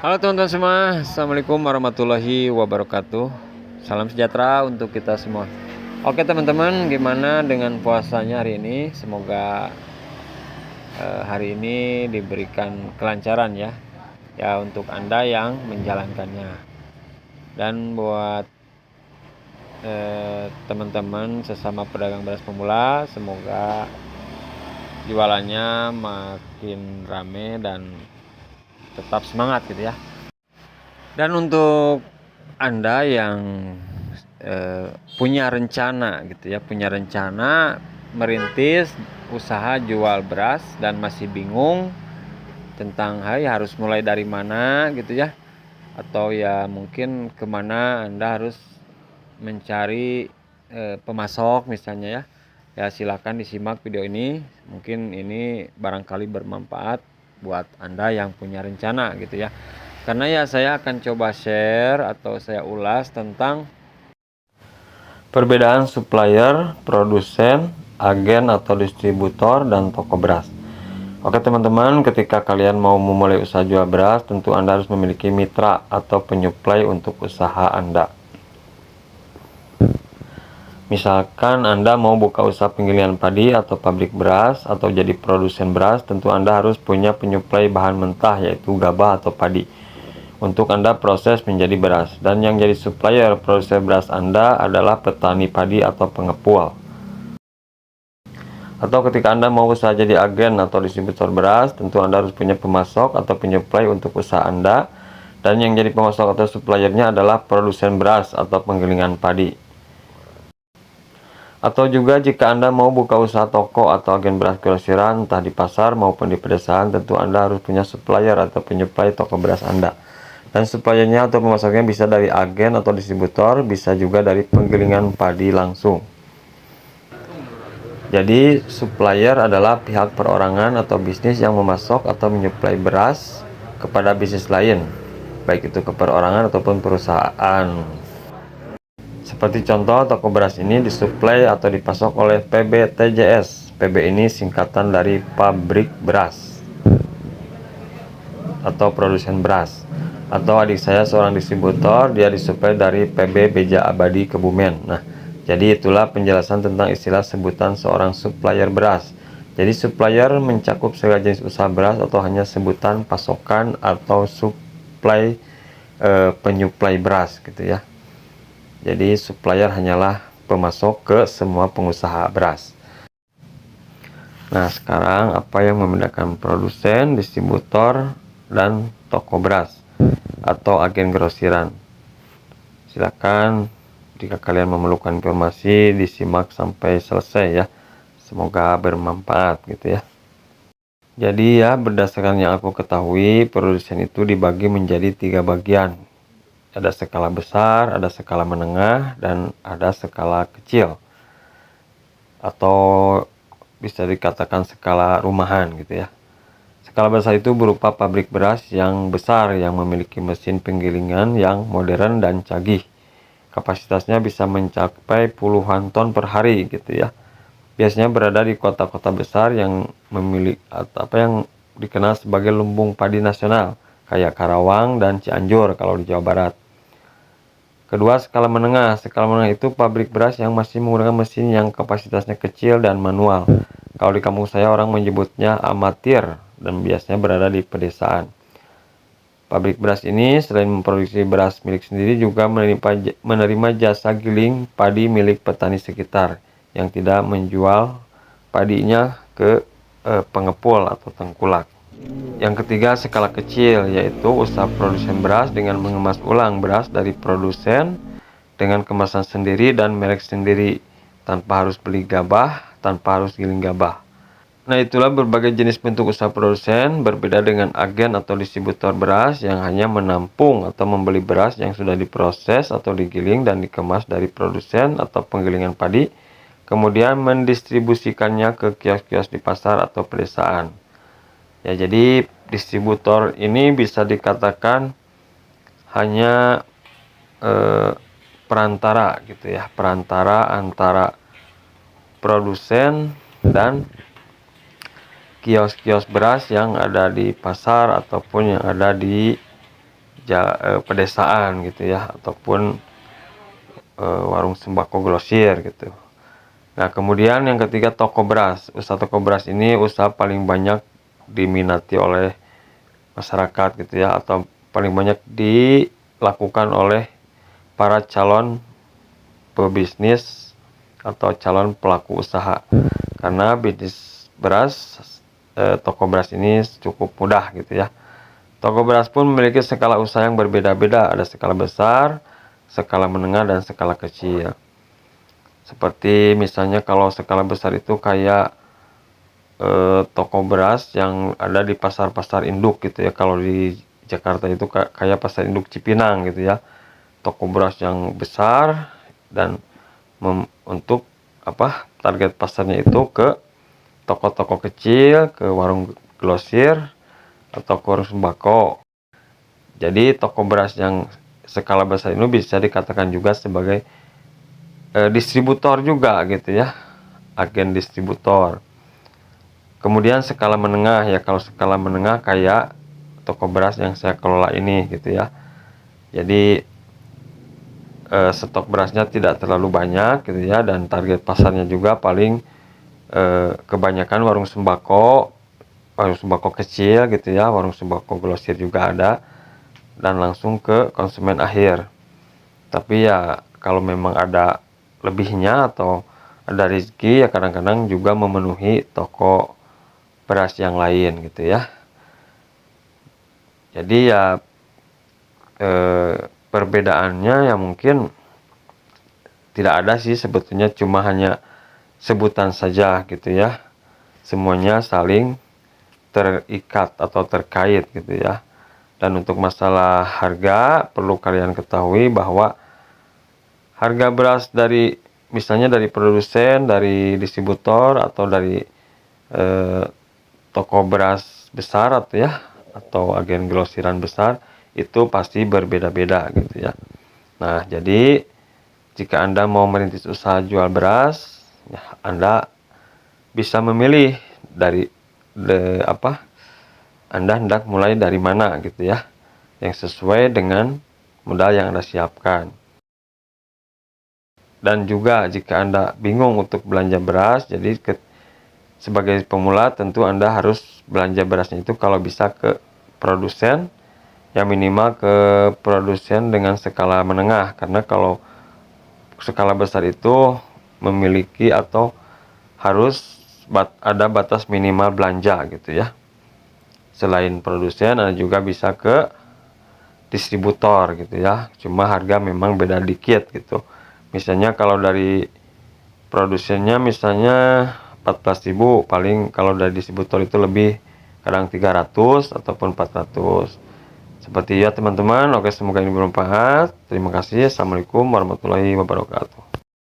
Halo teman-teman semua, Assalamualaikum warahmatullahi wabarakatuh. Salam sejahtera untuk kita semua. Oke teman-teman, gimana dengan puasanya hari ini? Semoga hari ini diberikan kelancaran ya, untuk Anda yang menjalankannya. Dan buat teman-teman sesama pedagang beras pemula, semoga jualannya makin rame dan tetap semangat gitu ya. Dan untuk Anda yang punya rencana gitu ya, punya rencana merintis usaha jual beras dan masih bingung tentang harus mulai dari mana gitu ya, atau ya mungkin kemana Anda harus mencari pemasok misalnya ya. Ya silakan disimak video ini, mungkin ini barangkali bermanfaat buat Anda yang punya rencana gitu ya. Karena ya saya akan coba share atau saya ulas tentang perbedaan supplier, produsen, agen atau distributor, dan toko beras. Oke teman-teman, ketika kalian mau memulai usaha jual beras, tentu Anda harus memiliki mitra atau penyuplai untuk usaha Anda. Misalkan Anda mau buka usaha penggilingan padi atau pabrik beras atau jadi produsen beras, tentu Anda harus punya penyuplai bahan mentah yaitu gabah atau padi untuk Anda proses menjadi beras. Dan yang jadi supplier produsen beras Anda adalah petani padi atau pengepul. Atau ketika Anda mau usaha jadi agen atau distributor beras, tentu Anda harus punya pemasok atau penyuplai untuk usaha Anda. Dan yang jadi pemasok atau suppliernya adalah produsen beras atau penggilingan padi. Atau juga jika Anda mau buka usaha toko atau agen beras grosiran entah di pasar maupun di pedesaan, tentu Anda harus punya supplier atau penyuplai toko beras Anda. Dan suppliernya atau pemasoknya bisa dari agen atau distributor, bisa juga dari penggilingan padi langsung. Jadi supplier adalah pihak perorangan atau bisnis yang memasok atau menyuplai beras kepada bisnis lain, baik itu ke perorangan ataupun perusahaan. Seperti contoh, toko beras ini disuplai atau dipasok oleh PBTJS. PB ini singkatan dari pabrik beras atau produsen beras. Atau adik saya seorang distributor, dia disuplai dari PB Beja Abadi Kebumen. Nah, jadi itulah penjelasan tentang istilah sebutan seorang supplier beras. Jadi supplier mencakup segala jenis usaha beras atau hanya sebutan pasokan atau supply penyuplai beras gitu ya. Jadi supplier hanyalah pemasok ke semua pengusaha beras. Nah, sekarang apa yang membedakan produsen, distributor, dan toko beras atau agen grosiran? Silakan jika kalian memerlukan informasi disimak sampai selesai ya. Semoga bermanfaat gitu ya. Jadi ya, berdasarkan yang aku ketahui, produsen itu dibagi menjadi 3 bagian. Ada skala besar, ada skala menengah, dan ada skala kecil. Atau bisa dikatakan skala rumahan gitu ya. Skala besar itu berupa pabrik beras yang besar yang memiliki mesin penggilingan yang modern dan canggih. Kapasitasnya bisa mencapai puluhan ton per hari gitu ya. Biasanya berada di kota-kota besar yang memiliki yang dikenal sebagai lumbung padi nasional, kayak Karawang dan Cianjur kalau di Jawa Barat. Kedua, skala menengah. Skala menengah itu pabrik beras yang masih menggunakan mesin yang kapasitasnya kecil dan manual. Kalau di kampung saya orang menyebutnya amatir dan biasanya berada di pedesaan. Pabrik beras ini selain memproduksi beras milik sendiri juga menerima jasa giling padi milik petani sekitar yang tidak menjual padinya ke pengepul atau tengkulak. Yang ketiga, skala kecil, yaitu usaha produsen beras dengan mengemas ulang beras dari produsen dengan kemasan sendiri dan merek sendiri, tanpa harus beli gabah, tanpa harus giling gabah. Nah, itulah berbagai jenis bentuk usaha produsen, berbeda dengan agen atau distributor beras yang hanya menampung atau membeli beras yang sudah diproses atau digiling dan dikemas dari produsen atau penggilingan padi, kemudian mendistribusikannya ke kios-kios di pasar atau pedesaan. Ya, jadi distributor ini bisa dikatakan hanya perantara gitu ya, perantara antara produsen dan kios-kios beras yang ada di pasar ataupun yang ada di pedesaan gitu ya, ataupun warung sembako grosir gitu. Nah, kemudian yang ketiga, toko beras. Usaha toko beras ini usaha paling banyak diminati oleh masyarakat gitu ya, atau paling banyak dilakukan oleh para calon pebisnis atau calon pelaku usaha. Karena bisnis beras, toko beras ini cukup mudah gitu ya. Toko beras pun memiliki skala usaha yang berbeda-beda, ada skala besar, skala menengah, dan skala kecil. Seperti misalnya kalau skala besar itu kayak toko beras yang ada di pasar-pasar induk gitu ya. Kalau di Jakarta itu kayak pasar induk Cipinang gitu ya. Toko beras yang besar dan untuk target pasarnya itu ke toko-toko kecil, ke warung grosir, atau ke warung sembako. Jadi toko beras yang skala besar ini bisa dikatakan juga sebagai distributor juga gitu ya, agen distributor. Kemudian skala menengah ya, kalau skala menengah kayak toko beras yang saya kelola ini gitu ya. Jadi stok berasnya tidak terlalu banyak gitu ya, dan target pasarnya juga paling kebanyakan warung sembako kecil gitu ya, warung sembako grosir juga ada, dan langsung ke konsumen akhir. Tapi ya kalau memang ada lebihnya atau ada rezeki ya kadang-kadang juga memenuhi toko beras yang lain gitu ya. Jadi ya perbedaannya ya mungkin tidak ada sih sebetulnya, cuma hanya sebutan saja gitu ya. Semuanya saling terikat atau terkait gitu ya. Dan untuk masalah harga, perlu kalian ketahui bahwa harga beras dari misalnya dari produsen, dari distributor, atau dari toko beras besar atau agen grosiran besar, itu pasti berbeda-beda gitu ya. Nah, jadi jika Anda mau merintis usaha jual beras, ya Anda bisa memilih dari Anda hendak mulai dari mana gitu ya, yang sesuai dengan modal yang Anda siapkan. Dan juga jika Anda bingung untuk belanja beras, jadi sebagai pemula tentu Anda harus belanja berasnya itu kalau bisa ke produsen, yang minimal ke produsen dengan skala menengah, karena kalau skala besar itu memiliki atau harus ada batas minimal belanja gitu ya. Selain produsen, Anda juga bisa ke distributor gitu ya, cuma harga memang beda dikit gitu. Misalnya kalau dari produsennya misalnya 14.000, paling kalau dari distributor itu lebih, kadang 300 ataupun 400. Seperti ya teman-teman. Oke, semoga ini bermanfaat. Terima kasih. Assalamualaikum warahmatullahi wabarakatuh.